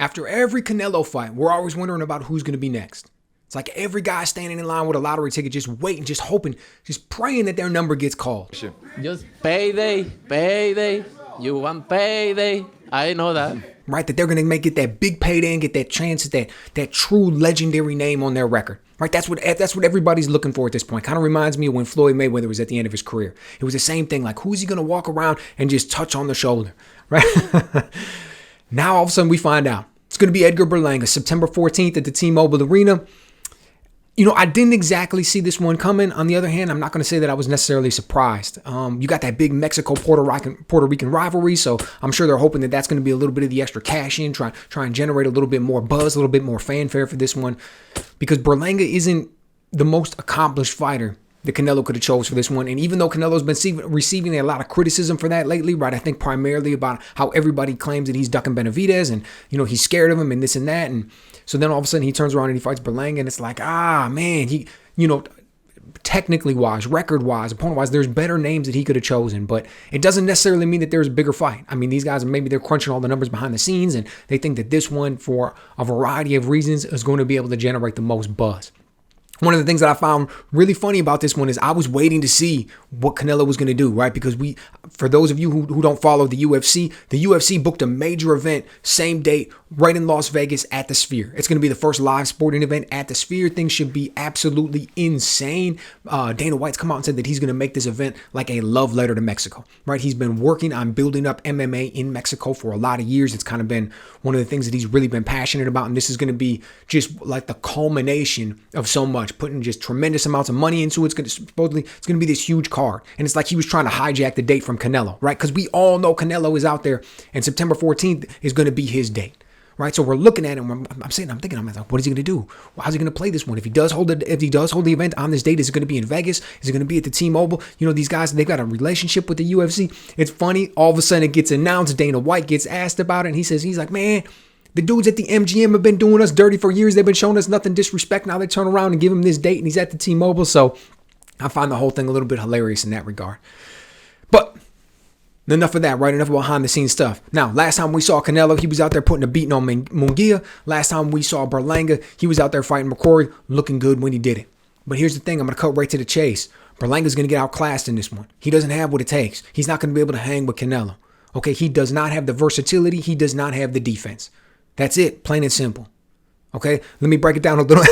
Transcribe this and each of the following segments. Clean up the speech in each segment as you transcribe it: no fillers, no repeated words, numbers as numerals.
After every Canelo fight, we're always wondering about who's going to be next. It's like every guy standing in line with a lottery ticket, just waiting, just hoping, just praying that their number gets called. Just payday. You want payday. I know that. Right, that they're going to make it that big payday and get that chance at that true legendary name on their record. Right, that's what everybody's looking for at this point. Kind of reminds me of when Floyd Mayweather was at the end of his career. It was the same thing, like who's he going to walk around and just touch on the shoulder, right? Now all of a sudden we find out. It's going to be Edgar Berlanga, September 14th at the T-Mobile Arena. You know, I didn't exactly see this one coming. On the other hand, I'm not going to say that I was necessarily surprised. You got that big Mexico-Puerto Rican rivalry, so I'm sure they're hoping that that's going to be a little bit of the extra cash in, try and generate a little bit more buzz, a little bit more fanfare for this one, because Berlanga isn't the most accomplished fighter that Canelo could have chose for this one. And even though Canelo's been receiving a lot of criticism for that lately, right? I think primarily about how everybody claims that he's ducking Benavidez and, you know, he's scared of him and this and that. And so then all of a sudden he turns around and he fights Berlanga and it's like, man, he, you know, technically wise, record wise, opponent wise, there's better names that he could have chosen, but it doesn't necessarily mean that there's a bigger fight. I mean, these guys, maybe they're crunching all the numbers behind the scenes and they think that this one, for a variety of reasons, is going to be able to generate the most buzz. One of the things that I found really funny about this one is I was waiting to see what Canelo was going to do, right? Because for those of you who don't follow the UFC booked a major event, same date, right in Las Vegas at the Sphere. It's going to be the first live sporting event at the Sphere. Things should be absolutely insane. Dana White's come out and said that he's going to make this event like a love letter to Mexico, right? He's been working on building up MMA in Mexico for a lot of years. It's kind of been one of the things that he's really been passionate about. And this is going to be just like the culmination of so much, putting just tremendous amounts of money into it. It's going to be this huge card. And it's like he was trying to hijack the date from Canelo, right? Because we all know Canelo is out there and September 14th is going to be his date. Right, so we're looking at him. I'm thinking, what is he going to do? How's he going to play this one? If he does hold the event on this date, is it going to be in Vegas? Is it going to be at the T-Mobile? You know, these guys, they've got a relationship with the UFC. It's funny. All of a sudden, it gets announced. Dana White gets asked about it, and he's like, man, the dudes at the MGM have been doing us dirty for years. They've been showing us nothing disrespect. Now they turn around and give him this date, and he's at the T-Mobile. So I find the whole thing a little bit hilarious in that regard. But enough of that, right? Enough behind the scenes stuff. Now, last time we saw Canelo, he was out there putting a beating on Munguia. Last time we saw Berlanga, he was out there fighting McCrory, looking good when he did it. But here's the thing, I'm going to cut right to the chase. Berlanga's going to get outclassed in this one. He doesn't have what it takes. He's not going to be able to hang with Canelo. Okay, he does not have the versatility. He does not have the defense. That's it, plain and simple. Okay, let me break it down a little.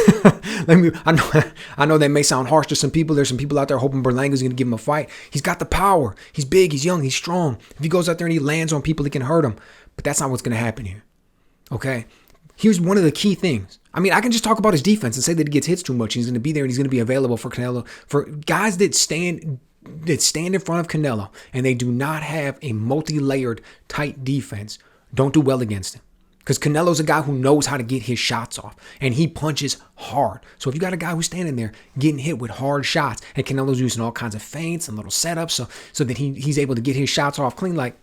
I know that may sound harsh to some people. There's some people out there hoping Berlanga's going to give him a fight. He's got the power. He's big. He's young. He's strong. If he goes out there and he lands on people, he can hurt them. But that's not what's going to happen here. Okay, here's one of the key things. I mean, I can just talk about his defense and say that he gets hits too much. He's going to be there and he's going to be available for Canelo. For guys that stand in front of Canelo and they do not have a multi-layered tight defense, don't do well against him. Because Canelo's a guy who knows how to get his shots off. And he punches hard. So if you got a guy who's standing there getting hit with hard shots, and Canelo's using all kinds of feints and little setups so that he's able to get his shots off clean, like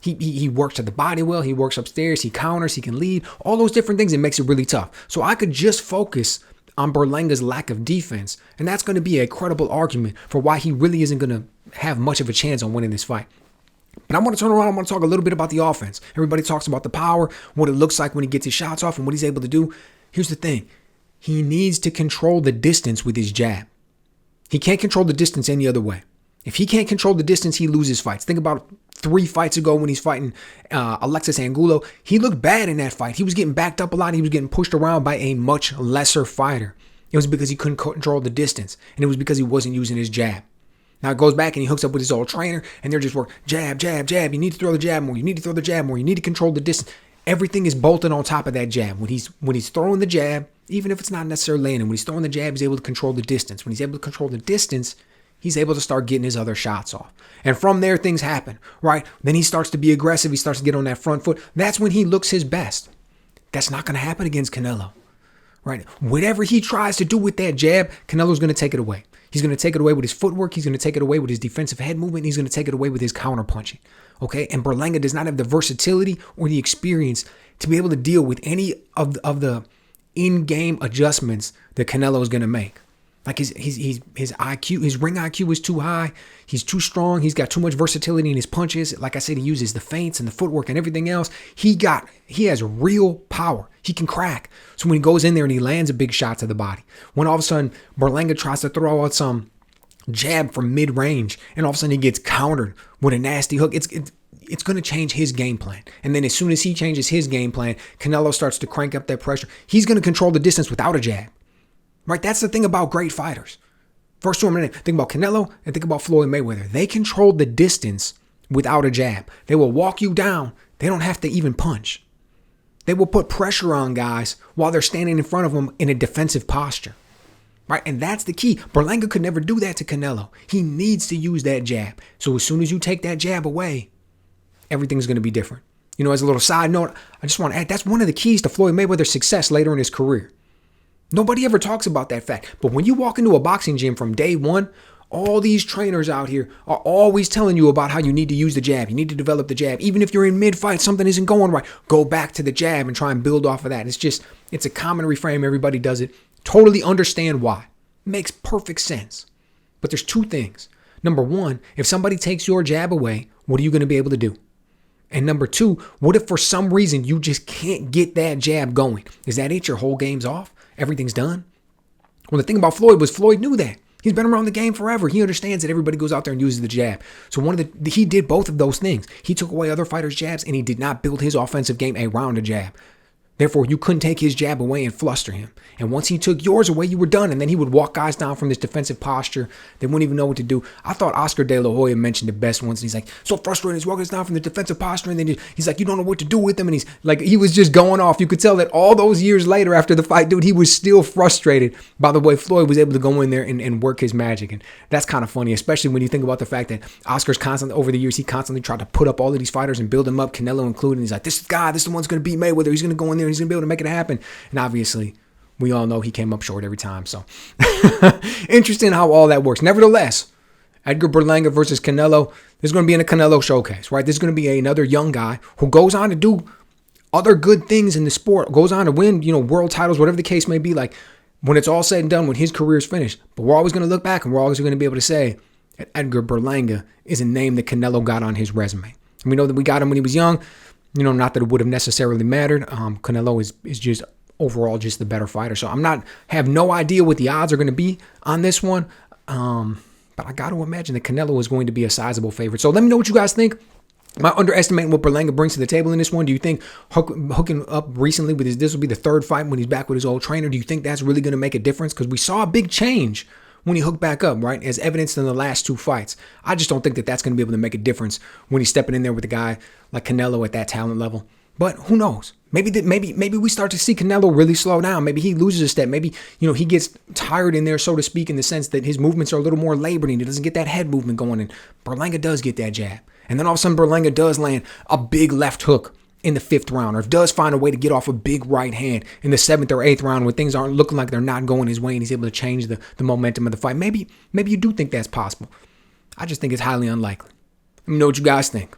he works at the body well, he works upstairs, he counters, he can lead, all those different things, it makes it really tough. So I could just focus on Berlanga's lack of defense, and that's going to be a credible argument for why he really isn't going to have much of a chance on winning this fight. But I want to turn around. I want to talk a little bit about the offense. Everybody talks about the power, what it looks like when he gets his shots off and what he's able to do. Here's the thing. He needs to control the distance with his jab. He can't control the distance any other way. If he can't control the distance, he loses fights. Think about 3 fights ago when he's fighting Alexis Angulo. He looked bad in that fight. He was getting backed up a lot. He was getting pushed around by a much lesser fighter. It was because he couldn't control the distance. And it was because he wasn't using his jab. Now it goes back and he hooks up with his old trainer and they're just working jab, jab, jab. You need to throw the jab more. You need to throw the jab more. You need to control the distance. Everything is bolted on top of that jab. When he's throwing the jab, even if it's not necessarily landing, when he's throwing the jab, he's able to control the distance. When he's able to control the distance, he's able to start getting his other shots off. And from there, things happen, right? Then he starts to be aggressive. He starts to get on that front foot. That's when he looks his best. That's not going to happen against Canelo, right? Whatever he tries to do with that jab, Canelo's going to take it away. He's going to take it away with his footwork. He's going to take it away with his defensive head movement. He's going to take it away with his counter punching. Okay. And Berlanga does not have the versatility or the experience to be able to deal with any of the in-game adjustments that Canelo is going to make. Like his IQ, his ring IQ is too high. He's too strong. He's got too much versatility in his punches. Like I said, he uses the feints and the footwork and everything else. He has real power. He can crack. So when he goes in there and he lands a big shot to the body, when all of a sudden Berlanga tries to throw out some jab from mid-range and all of a sudden he gets countered with a nasty hook, it's going to change his game plan. And then as soon as he changes his game plan, Canelo starts to crank up that pressure. He's going to control the distance without a jab. Right? That's the thing about great fighters. First two, I'm going to think about Canelo and think about Floyd Mayweather. They control the distance without a jab. They will walk you down. They don't have to even punch. They will put pressure on guys while they're standing in front of them in a defensive posture. Right? And that's the key. Berlanga could never do that to Canelo. He needs to use that jab. So as soon as you take that jab away, everything's going to be different. You know, as a little side note, I just want to add, that's one of the keys to Floyd Mayweather's success later in his career. Nobody ever talks about that fact. But when you walk into a boxing gym from day one, all these trainers out here are always telling you about how you need to use the jab. You need to develop the jab. Even if you're in mid-fight, something isn't going right, go back to the jab and try and build off of that. It's a common reframe. Everybody does it. Totally understand why. Makes perfect sense. But there's two things. Number one, if somebody takes your jab away, what are you going to be able to do? And number two, what if for some reason you just can't get that jab going? Is that it? Your whole game's off? Everything's done? Well, the thing about Floyd was Floyd knew that. He's been around the game forever. He understands that everybody goes out there and uses the jab. So he did both of those things. He took away other fighters' jabs and he did not build his offensive game around a jab. Therefore, you couldn't take his jab away and fluster him. And once he took yours away, you were done. And then he would walk guys down from this defensive posture. They wouldn't even know what to do. I thought Oscar De La Hoya mentioned it best once. And he's like, so frustrated. He's walking us down from the defensive posture. And then he's like, you don't know what to do with him. And he's like, he was just going off. You could tell that all those years later after the fight, dude, he was still frustrated by the way Floyd was able to go in there and work his magic. And that's kind of funny, especially when you think about the fact that Oscar's constantly, over the years, he constantly tried to put up all of these fighters and build them up, Canelo included. And he's like, this is the one's going to beat Mayweather. He's going to go in there. He's going to be able to make it happen. And obviously, we all know he came up short every time. So, interesting how all that works. Nevertheless, Edgar Berlanga versus Canelo, this is going to be in a Canelo showcase, right? This is going to be another young guy who goes on to do other good things in the sport, goes on to win, world titles, whatever the case may be. Like, when it's all said and done, when his career is finished. But we're always going to look back and we're always going to be able to say that Edgar Berlanga is a name that Canelo got on his resume. And we know that we got him when he was young. Not that it would have necessarily mattered. Canelo is just overall just the better fighter. So have no idea what the odds are going to be on this one. But I got to imagine that Canelo is going to be a sizable favorite. So let me know what you guys think. Am I underestimating what Berlanga brings to the table in this one? Do you think hooking up recently with this will be the third fight when he's back with his old trainer? Do you think that's really going to make a difference? Because we saw a big change when he hooked back up, right? As evidenced in the last two fights. I just don't think that that's going to be able to make a difference when he's stepping in there with a guy like Canelo at that talent level. But who knows? Maybe we start to see Canelo really slow down. Maybe he loses a step. Maybe, he gets tired in there, so to speak, in the sense that his movements are a little more labored and he doesn't get that head movement going. And Berlanga does get that jab. And then all of a sudden Berlanga does land a big left hook in the 5th round, or does find a way to get off a big right hand in the 7th or 8th round when things aren't looking like they're not going his way and he's able to change the momentum of the fight. Maybe you do think that's possible. I just think it's highly unlikely. Let me know what you guys think.